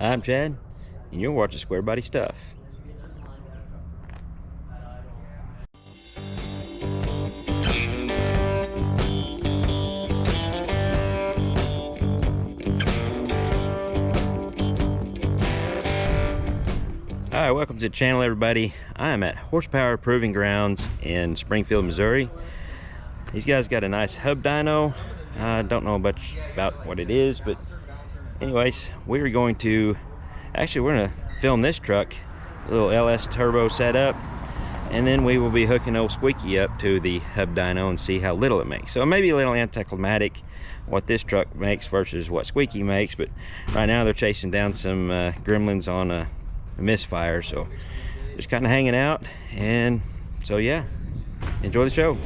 I'm Chad, and you're watching Squarebody Stuff. Hi, welcome to the channel, everybody. I am at Horsepower Proving Grounds in Springfield, Missouri. These guys got a nice hub dyno. I don't know much about what it is, but anyways, we're going to film this truck, a little LS turbo setup, and then we will be hooking old Squeaky up to the hub dyno and see how little it makes. So it may be a little anticlimactic what this truck makes versus what Squeaky makes, but right now they're chasing down some gremlins on a misfire, so just kind of hanging out. And so yeah, enjoy the show.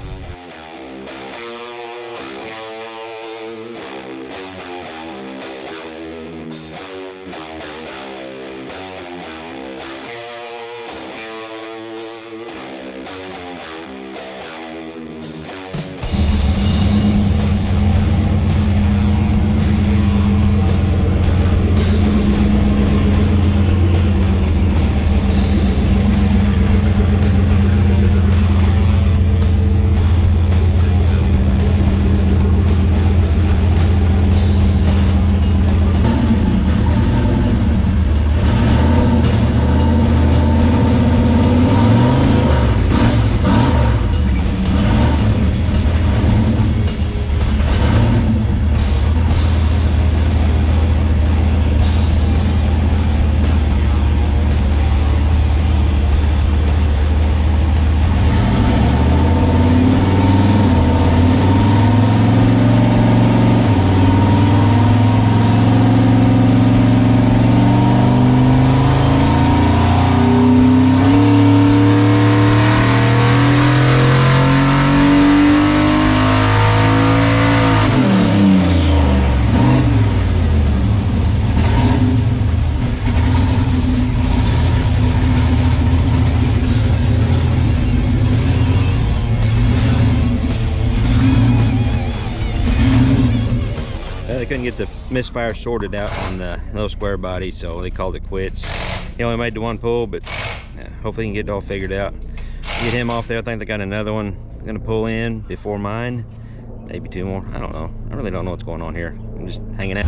They couldn't get the misfire sorted out on the little Squarebody, so they called it quits. He only made the one pull, but hopefully he can get it all figured out. Get him off there. I think they got another one gonna pull in before mine. Maybe two more. I don't know. I really don't know what's going on here. I'm just hanging out.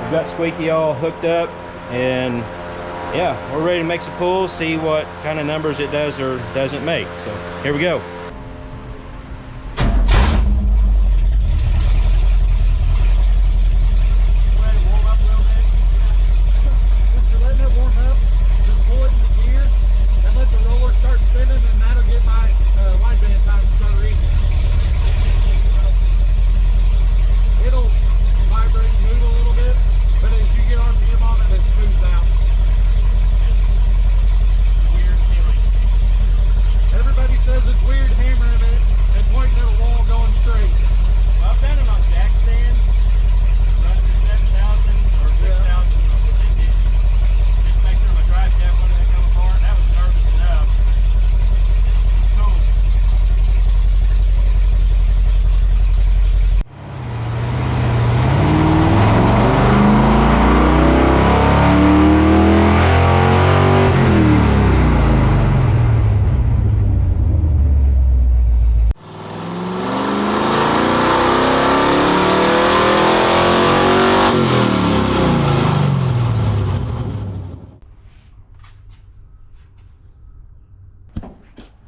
We've got Squeaky all hooked up, and yeah, we're ready to make some pulls, see what kind of numbers it does or doesn't make. So here we go.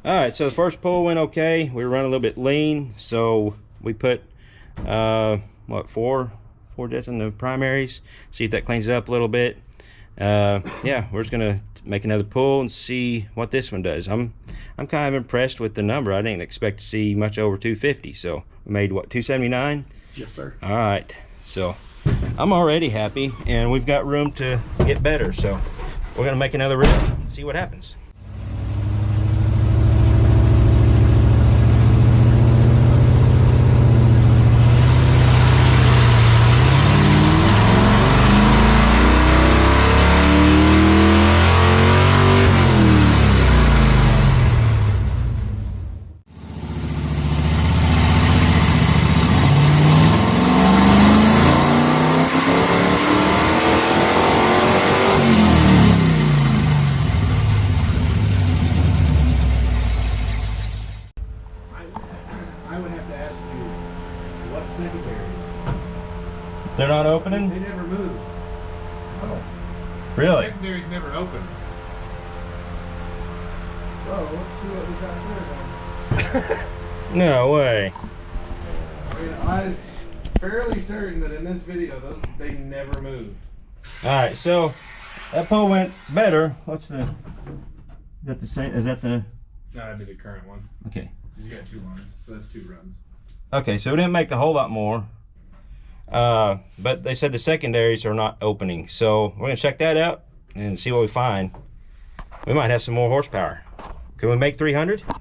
All right, so the first pull went okay. We were running a little bit lean, so we put what, four jets in the primaries. See if that cleans it up a little bit. Yeah, we're just gonna make another pull and see what this one does. I'm kind of impressed with the number. I didn't expect to see much over 250. So we made what, 279? Yes, sir. All right, so I'm already happy, and we've got room to get better. So we're gonna make another rip and see what happens. They're not opening? They never move. Oh. Really? The secondaries never open. Well, let's see what we got here then. No way. I mean, I'm fairly certain that in this video, they never move. Alright, so that pole went better. What's the... Is that the same? Is that the... No, that'd be the current one. Okay. You got 2 lines, so that's 2 runs. Okay, so we didn't make a whole lot more. But they said the secondaries are not opening, so we're gonna check that out and see what we find. We might have some more horsepower. Can we make 300? All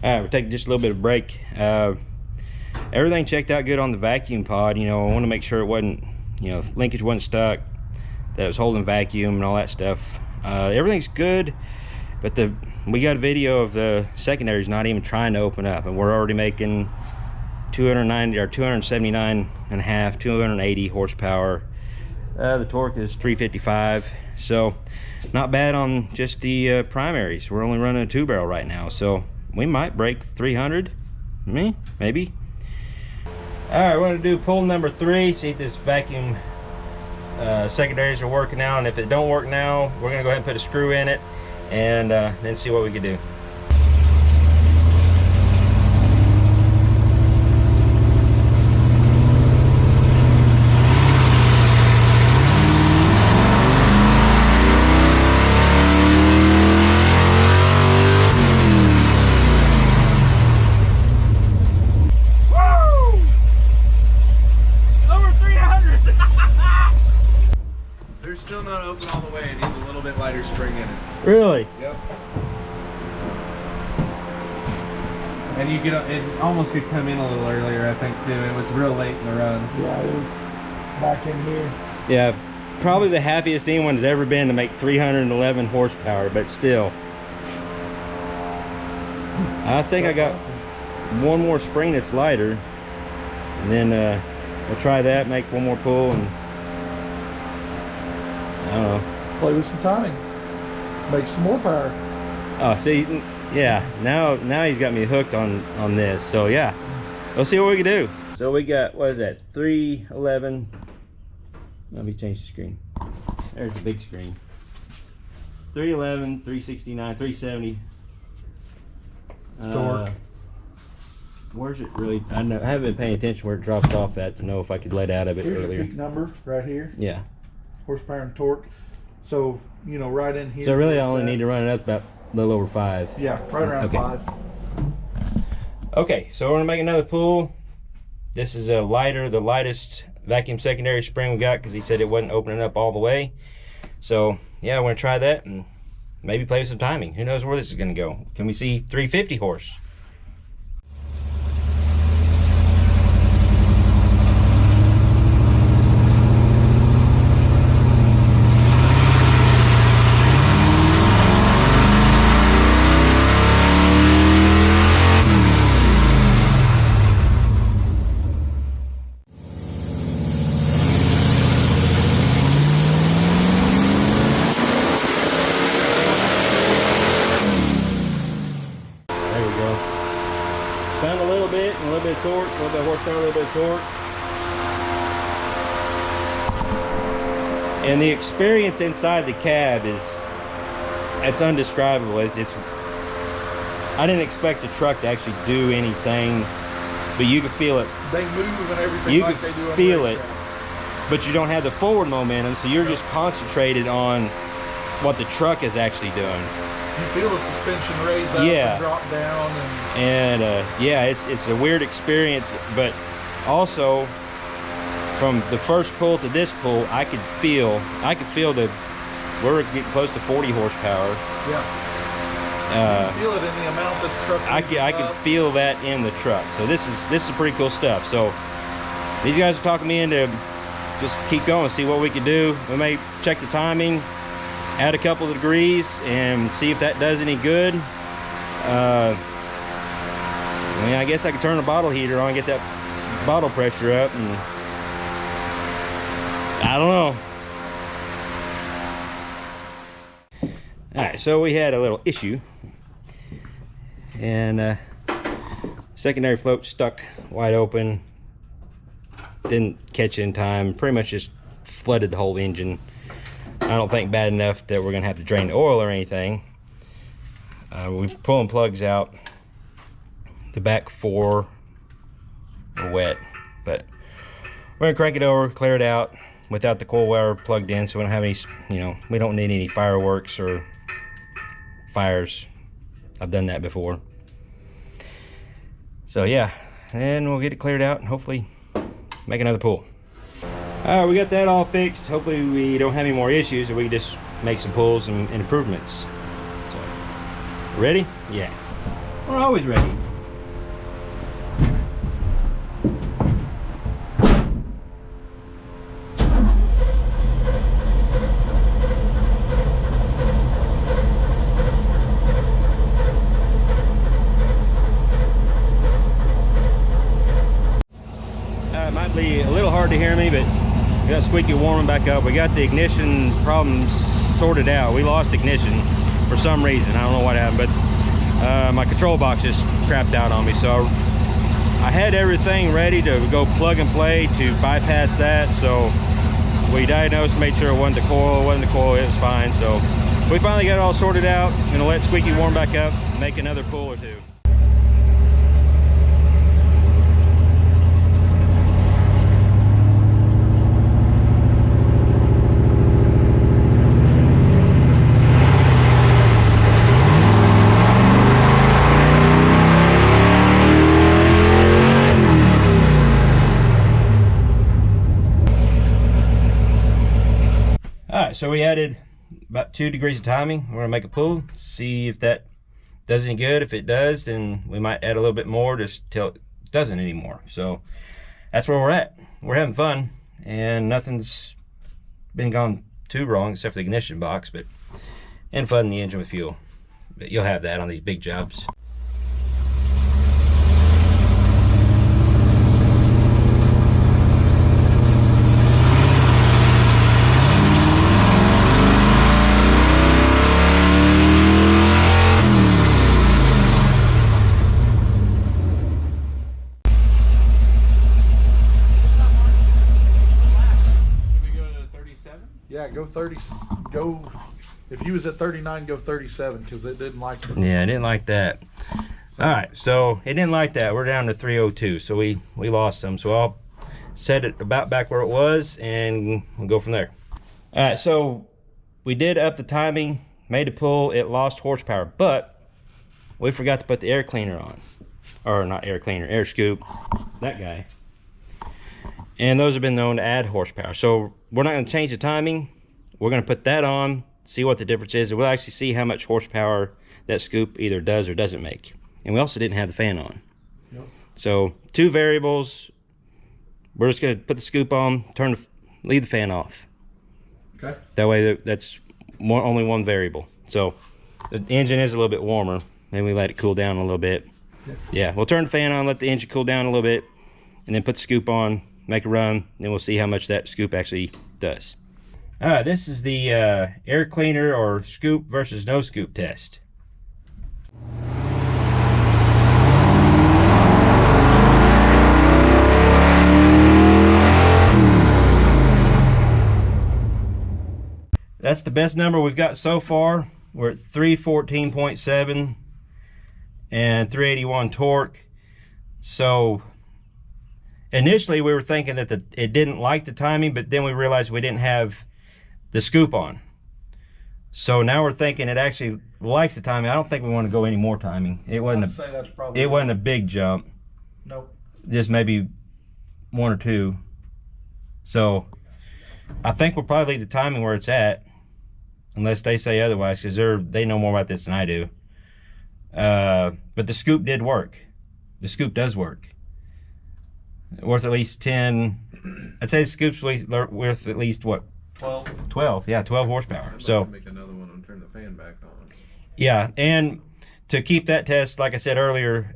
right, we're taking just a little bit of break. Everything checked out good on the vacuum pod. You know, I want to make sure it wasn't, you know, linkage wasn't stuck, that it was holding vacuum and all that stuff. Everything's good, but we got a video of the secondaries not even trying to open up, and we're already making 290 or 279 and a half, 280 horsepower. The torque is 355, so not bad on just the primaries. We're only running a 2-barrel right now, so we might break 300. Maybe. All right, we're gonna do pull number 3, see if this vacuum secondaries are working now, and if it don't work now, we're gonna go ahead and put a screw in it and then see what we can do. Still not open all the way. It needs a little bit lighter spring in it. Really? Yep. And you get it almost could come in a little earlier, I think, too. It was real late in the run. Yeah, it was back in here. Yeah, probably the happiest anyone's ever been to make 311 horsepower, but still. I think I got one more spring that's lighter, and then we'll try that, make one more pull, and I don't know. Play with some timing. Make some more power. Oh, see, yeah, now he's got me hooked on this. So yeah, we'll see what we can do. So we got, what is that, 311. Let me change the screen. There's the big screen. 311, 369, 370. Torque. Where's it really? I haven't been paying attention where it drops off at to know if I could let out of it Here's earlier. your peak number right here. Yeah. Horsepower and torque. So, you know, right in here. So really I only need to run it up about a little over 5. Yeah, right around Okay. 5. Okay, so we're gonna make another pull. This is the lightest vacuum secondary spring we got because he said it wasn't opening up all the way. So yeah, we're gonna try that and maybe play with some timing. Who knows where this is gonna go? Can we see 350 horse? Found a little bit of torque, a little bit of horsepower, a little bit of torque. And the experience inside the cab it's undescribable. I didn't expect the truck to actually do anything, but you could feel it. They move and everything You like could they do on feel the it, racetrack. but you don't have the forward momentum, so you're just concentrated on what the truck is actually doing. You feel the suspension raise up Yeah. and drop down, And yeah, it's a weird experience, but also from the first pull to this pull, I could feel we're getting close to 40 horsepower. yeah. You feel it in the amount that the truck. I can feel that in the truck. So this is pretty cool stuff. So these guys are talking me into just keep going, see what we can do. We may check the timing, add a couple of degrees, and see if that does any good. I mean, I guess I could turn the bottle heater on, get that bottle pressure up, and I don't know. All right, so we had a little issue, and secondary float stuck wide open. Didn't catch it in time. Pretty much just flooded the whole engine. I don't think bad enough that we're gonna have to drain the oil or anything. We've pulling plugs out. The back 4 are wet, but we're gonna crank it over, clear it out without the coil wire plugged in, so we don't have any, we don't need any fireworks or fires. I've done that before. So yeah, and we'll get it cleared out and hopefully make another pull. All right, we got that all fixed. Hopefully we don't have any more issues, or we can just make some pulls and improvements. So, ready? Yeah, we're always ready. It might be a little hard to hear me, but we got squeaky warming back up. We got the ignition problems sorted out. We lost ignition for some reason. I don't know what happened, but my control box just crapped out on me. So I had everything ready to go plug and play to bypass that. So we diagnosed, made sure it wasn't the coil. It wasn't the coil, it was fine. So we finally got it all sorted out. I'm gonna let squeaky warm back up, make another pull or two. So we added about 2 degrees of timing. We're gonna make a pull, see if that does any good. If it does, then we might add a little bit more just till it doesn't anymore. So that's where we're at. We're having fun, and nothing's been gone too wrong except for the ignition box, but and flooding the engine with fuel. But you'll have that on these big jobs. Yeah, go 30. Go. If you was at 39, go 37 because it didn't like it. Yeah, I didn't like that. All right, so it didn't like that. We're down to 302, so we lost some. So I'll set it about back where it was, and we'll go from there. All right, so we did up the timing, made a pull. It lost horsepower, but we forgot to put the air cleaner on, or not air cleaner, air scoop, that guy. And those have been known to add horsepower. So we're not going to change the timing. We're going to put that on, see what the difference is, and we'll actually see how much horsepower that scoop either does or doesn't make. And we also didn't have the fan on. Yep. So 2 variables. We're just going to put the scoop on, leave the fan off. Okay. That way that's only 1 variable. So the engine is a little bit warmer. Then we let it cool down a little bit. Yeah, we'll turn the fan on, let the engine cool down a little bit, and then put the scoop on, make a run, then we'll see how much that scoop actually does. All right, this is the air cleaner or scoop versus no scoop test. That's the best number we've got so far. We're at 314.7 and 381 torque. So initially we were thinking that it didn't like the timing, but then we realized we didn't have the scoop on. So now we're thinking it actually likes the timing. I don't think we want to go any more timing. It wasn't a big jump. Nope. Just maybe 1 or 2. So I think we'll probably leave the timing where it's at, unless they say otherwise, because they know more about this than I do. But the scoop did work. The scoop does work. Worth at least 10. I'd say the scoop's worth at least what? 12. Yeah, 12 horsepower. So make another one and turn the fan back on. Yeah, and to keep that test, like I said earlier,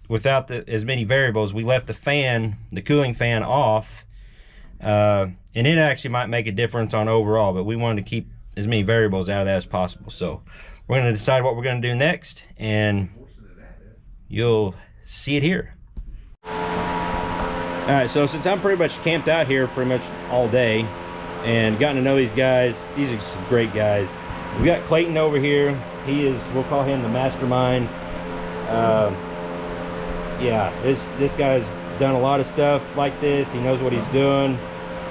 without as many variables, we left the cooling fan off, and it actually might make a difference on overall, but we wanted to keep as many variables out of that as possible. So we're going to decide what we're going to do next, and you'll see it here. All right, so since I'm pretty much camped out here pretty much all day and gotten to know these guys, these are some great guys. We got Clayton over here. He is, we'll call him the mastermind. Yeah, this guy's done a lot of stuff like this. He knows what he's doing,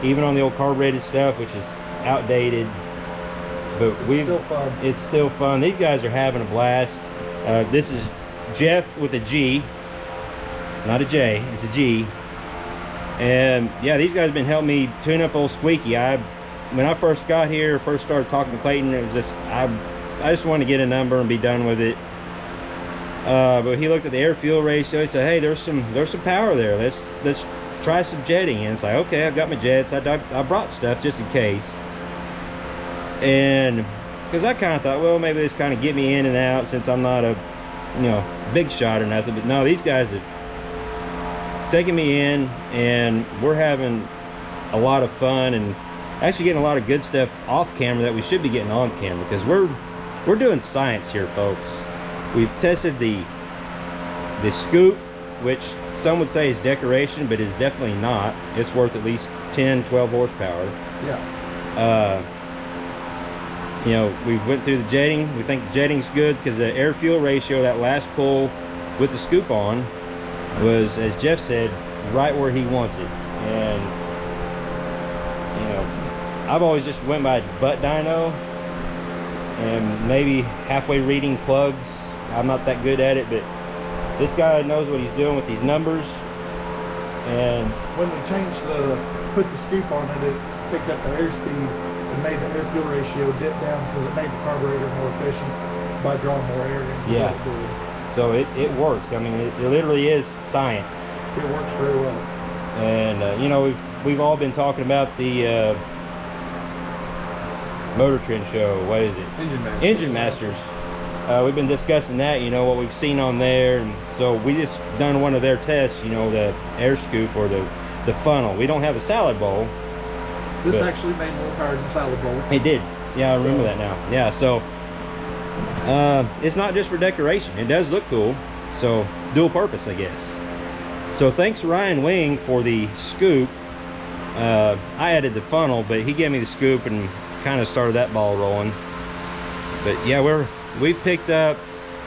even on the old carbureted stuff, which is outdated. But it's still fun. These guys are having a blast. This is Jeff with a G, not a J, it's a G. And yeah, these guys have been helping me tune up old Squeaky. When I first got here, first started talking to Clayton, it was just I just wanted to get a number and be done with it. But he looked at the air fuel ratio. He said, "Hey, there's some power there. Let's try some jetting." And it's like, okay, I've got my jets. I brought stuff just in case. And because I kind of thought, well, maybe this kind of get me in and out since I'm not a big shot or nothing. But no, these guys have taken me in, and we're having a lot of fun and actually getting a lot of good stuff off camera that we should be getting on camera, because we're doing science here, folks. We've tested the scoop, which some would say is decoration, but it's definitely not. It's worth at least 10-12 horsepower. Yeah. We went through the jetting. We think the jetting's good because the air fuel ratio, that last pull with the scoop on, was, as Jeff said, right where he wants it. And I've always just went by butt dyno and maybe halfway reading plugs. I'm not that good at it, but this guy knows what he's doing with these numbers. And when we put the scoop on it picked up the airspeed and made the air fuel ratio dip down because it made the carburetor more efficient by drawing more air in. Yeah. So it works. I mean, it literally is science. It works very well. And we've all been talking about the Motor Trend show. What is it? Engine Masters. We've been discussing that. What we've seen on there, and so we just done one of their tests. The air scoop or the funnel. We don't have a salad bowl. This actually made more power than the salad bowl. It did. Yeah, I remember that now. Yeah, so it's not just for decoration. It does look cool. So dual purpose, I guess. So thanks Ryan Wing for the scoop. I added the funnel, but he gave me the scoop and kind of started that ball rolling. But yeah, we've picked up,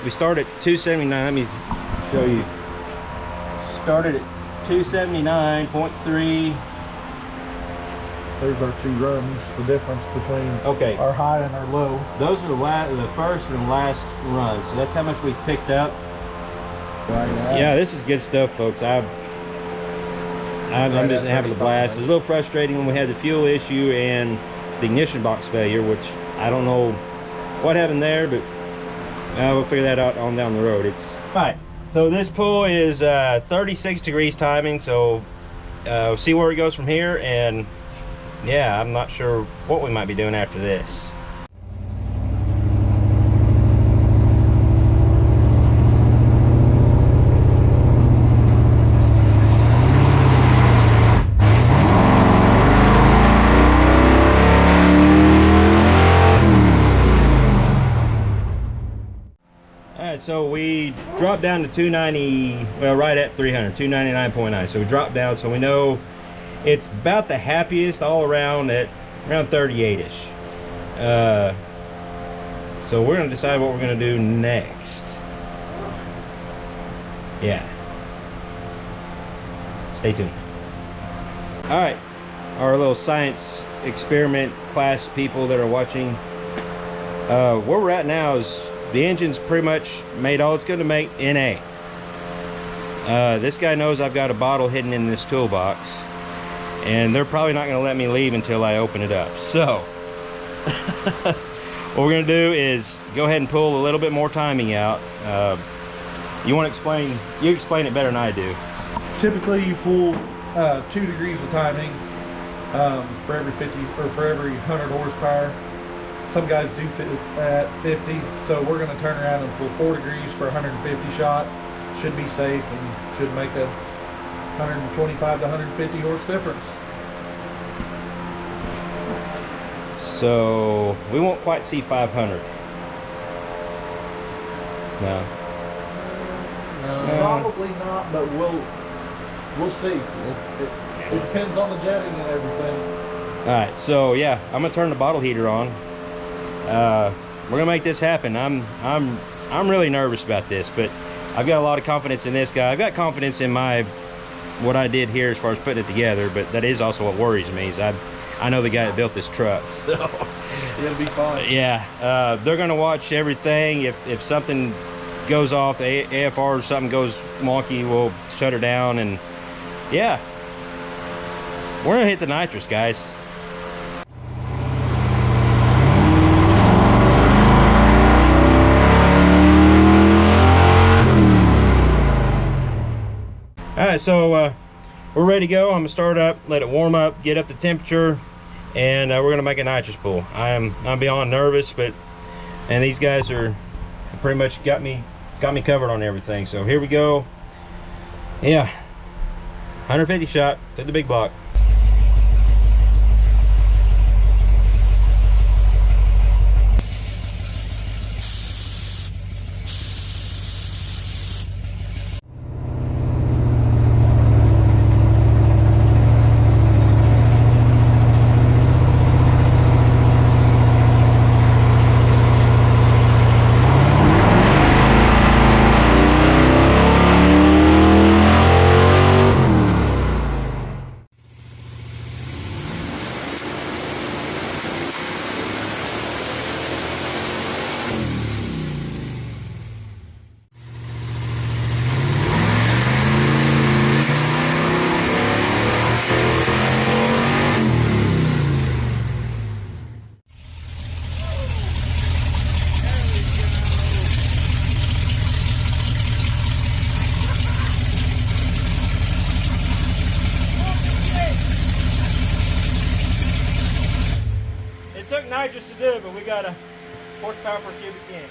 we started at 279. Let me show you. Started at 279.3. There's our 2 runs, the difference between our high and our low. Those are the first and last run, so that's how much we've picked up. Right now. Yeah, this is good stuff, folks. I'm just having a blast. It's a little frustrating when we had the fuel issue and the ignition box failure, which I don't know what happened there, but we'll figure that out on down the road. All right, so this pool is 36 degrees timing, so we'll see where it goes from here. And yeah, I'm not sure what we might be doing after this. So we dropped down to 290, well, right at 300, 299.9. So we dropped down, so we know it's about the happiest all around at around 38-ish. So we're gonna decide what we're gonna do next. Yeah. Stay tuned. All right, our little science experiment class people that are watching. Where we're at now is the engine's pretty much made all it's going to make in A. This guy knows I've got a bottle hidden in this toolbox, and they're probably not going to let me leave until I open it up. So what we're going to do is go ahead and pull a little bit more timing out. You want to explain? You explain it better than I do. Typically, you pull 2 degrees of timing for every 50 or for every 100 horsepower. Some guys do fit at 50, so we're going to turn around and pull 4 degrees for 150 shot. Should be safe and should make a 125 to 150 horse difference. So we won't quite see 500. No. Probably not, but we'll see. It depends on the jetting and everything. All right, so yeah, I'm gonna turn the bottle heater on. We're gonna make this happen. I'm really nervous about this, but I've got a lot of confidence in this guy. I've got confidence in what I did here as far as putting it together, but that is also what worries me. Is I know the guy that built this truck, so it'll be fine. Yeah, they're gonna watch everything. If something goes off, AFR or something goes wonky, we'll shut her down, and yeah, we're gonna hit the nitrous, guys. All right, so we're ready to go. I'm gonna start up, let it warm up, get up the temperature, and we're gonna make a nitrous pool. I'm beyond nervous, and these guys are pretty much got me covered on everything. So here we go. Yeah, 150 shot to the big block. It took nitrous to do it, but we got a horsepower per cubic inch.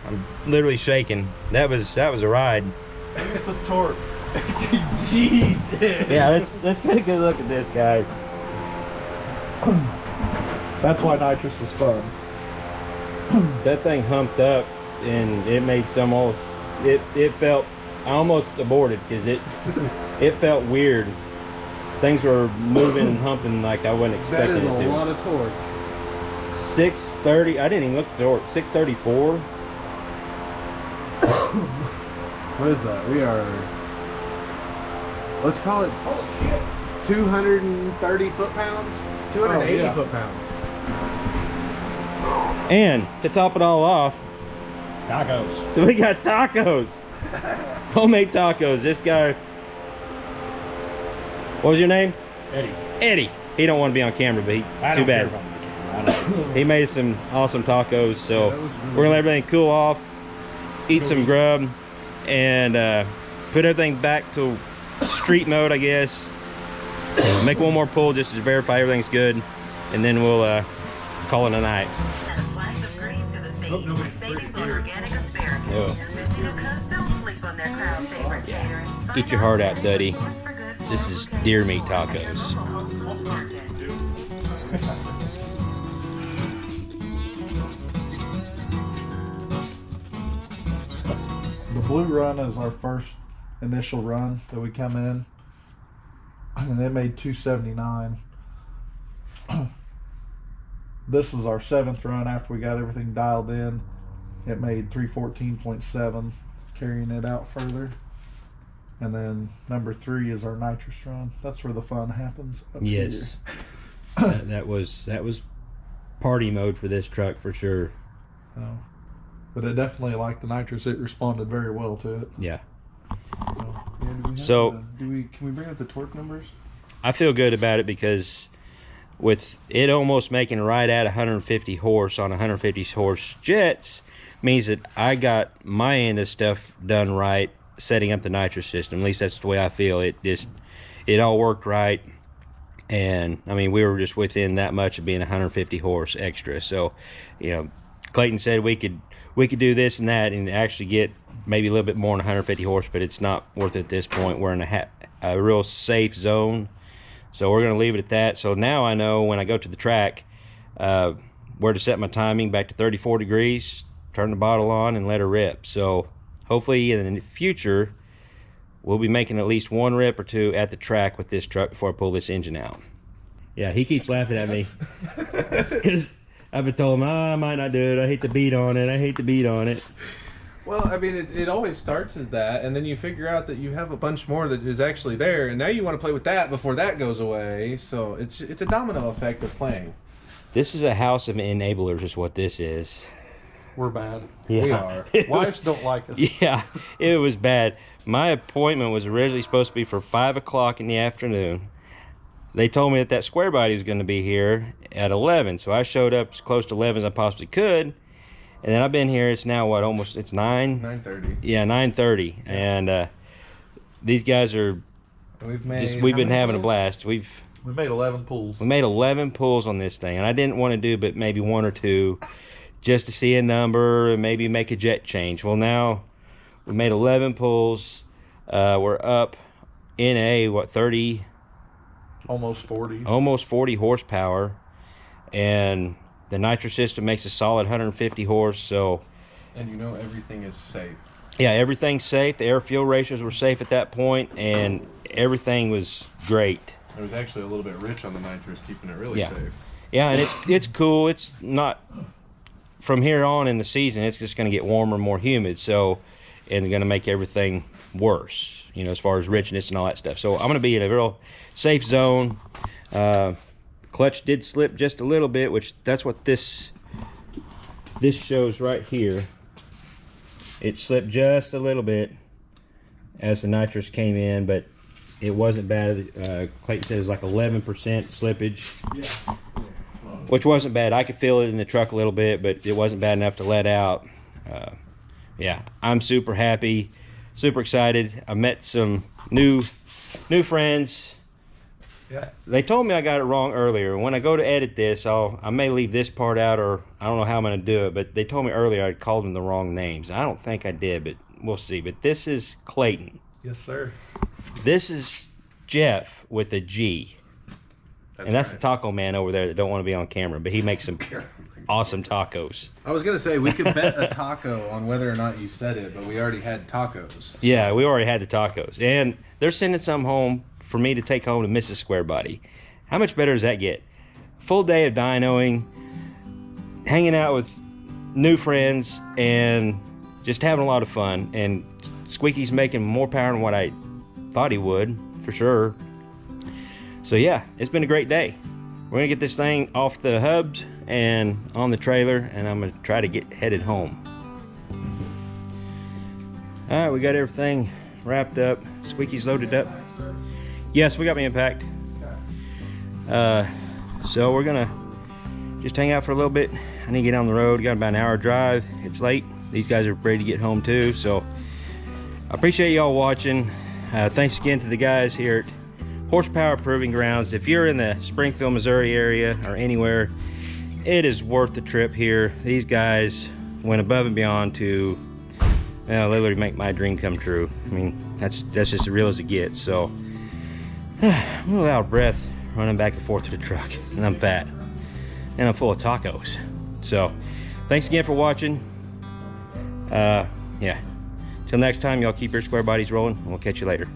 I'm literally shaking. That was a ride. It's a torque. Jesus. Yeah, let's get a good look at this, guys. That's why nitrous is fun. That thing humped up, and it made some almost. It felt. I almost aborted because it felt weird. things were moving and humping like I wasn't expecting it to. That is a lot of torque. 630. I didn't even look at the torque. 634. What is that? We are, let's call it 230 foot-pounds? 280 foot-pounds. And to top it all off, Tacos. we got tacos. Homemade tacos. This guy, what was your name? Eddie. Eddie. He don't want to be on camera, but too bad. He made some awesome tacos, so we're gonna let everything cool off, eat some grub, and put everything back to street mode, I guess. Make one more pull just to verify everything's good, and then we'll call it a night. Add a flash of green to the savings on organic asparagus. Yeah. Too busy to cook? Don't sleep on their crowd favorite catering. Get your heart out, Duddy. Source for good This local is catering deer meat at your tacos. local Whole Foods Market. The blue run is our first initial run that we come in, and it made 279. This is our 7th run after we got everything dialed in. It made 314.7, carrying it out further. And then number 3 is our nitrous run. That's where the fun happens. Up Yes. here. that was party mode for this truck for sure. But it definitely, like the nitrous, it responded very well to it. Yeah. So, So- can we bring up the torque numbers? I feel good about it because with it almost making right at 150 horse on 150 horse jets means that I got my end of stuff done right, setting up the nitrous system. At least that's the way I feel. It all worked right, and I mean we were just within that much of being 150 horse extra. So, you know, Clayton said we could do this and that and actually get maybe a little bit more than 150 horse, but it's not worth it at this point. We're in a real safe zone. So we're going to leave it at that. So now I know when I go to the track where to set my timing back to 34 degrees, turn the bottle on, and let her rip. So hopefully in the future, we'll be making at least 1 rip or 2 at the track with this truck before I pull this engine out. Yeah, he keeps laughing at me because I've been told him, I might not do it. I hate the beat on it. I hate the beat on it. Well, I mean, it always starts as that, and then you figure out that you have a bunch more that is actually there, and now you want to play with that before that goes away. So it's a domino effect of playing. This is a house of enablers is what this is. We're bad. Yeah. We are. Wives don't like us. Yeah, it was bad. My appointment was originally supposed to be for 5 o'clock in the afternoon. They told me that Squarebody was going to be here at 11, so I showed up as close to 11 as I possibly could. And then I've been here, it's now what, almost, it's 9? 9:30. Yeah, 9:30. Yeah. And these guys are, we've been having a blast. We made 11 pulls. We made 11 pulls on this thing, and I didn't want to do but maybe 1 or 2 just to see a number and maybe make a jet change. Well, now we made 11 pulls. We're up in a, what, 30? Almost 40. Almost 40 horsepower. And the nitrous system makes a solid 150 horse, so. And you know everything is safe. Yeah, everything's safe. The air fuel ratios were safe at that point, and everything was great. It was actually a little bit rich on the nitrous, keeping it really safe. Yeah, and it's cool. It's not, from here on in the season, it's just going to get warmer, more humid, so, and going to make everything worse, you know, as far as richness and all that stuff. So I'm going to be in a real safe zone. Clutch did slip just a little bit, which that's what this shows right here. It slipped just a little bit as the nitrous came in, but it wasn't bad. Clayton said it was like 11% slippage. Yeah. Which wasn't bad. I could feel it in the truck a little bit, but it wasn't bad enough to let out. Yeah, I'm super happy, super excited. I met some new friends. Yeah. They told me I got it wrong earlier. When I go to edit this, I may leave this part out, or I don't know how I'm going to do it, but they told me earlier I called them the wrong names. I don't think I did, but we'll see. But this is Clayton. Yes, sir. This is Jeff with a G. That's the taco man over there that don't want to be on camera, but he makes some awesome tacos. I was gonna say we could bet a taco on whether or not you said it, but we already had tacos. Yeah, we already had the tacos, and they're sending some home for me to take home to Mrs. Squarebody. How much better does that get? Full day of dynoing, hanging out with new friends, and just having a lot of fun. And Squeaky's making more power than what I thought he would, for sure. So yeah, it's been a great day. We're gonna get this thing off the hubs and on the trailer, and I'm gonna try to get headed home. All right, we got everything wrapped up. Squeaky's loaded up. Yes, we got me unpacked. So we're gonna just hang out for a little bit. I need to get on the road. Got about an hour drive. It's late. These guys are ready to get home too. So I appreciate y'all watching. Thanks again to the guys here at Horsepower Proving Grounds. If you're in the Springfield, Missouri area or anywhere, it is worth the trip here. These guys went above and beyond to literally make my dream come true. I mean, that's just as real as it gets. So I'm a little out of breath running back and forth to the truck, and I'm fat and I'm full of tacos. So thanks again for watching. Yeah, till next time, y'all keep your square bodies rolling, and we'll catch you later.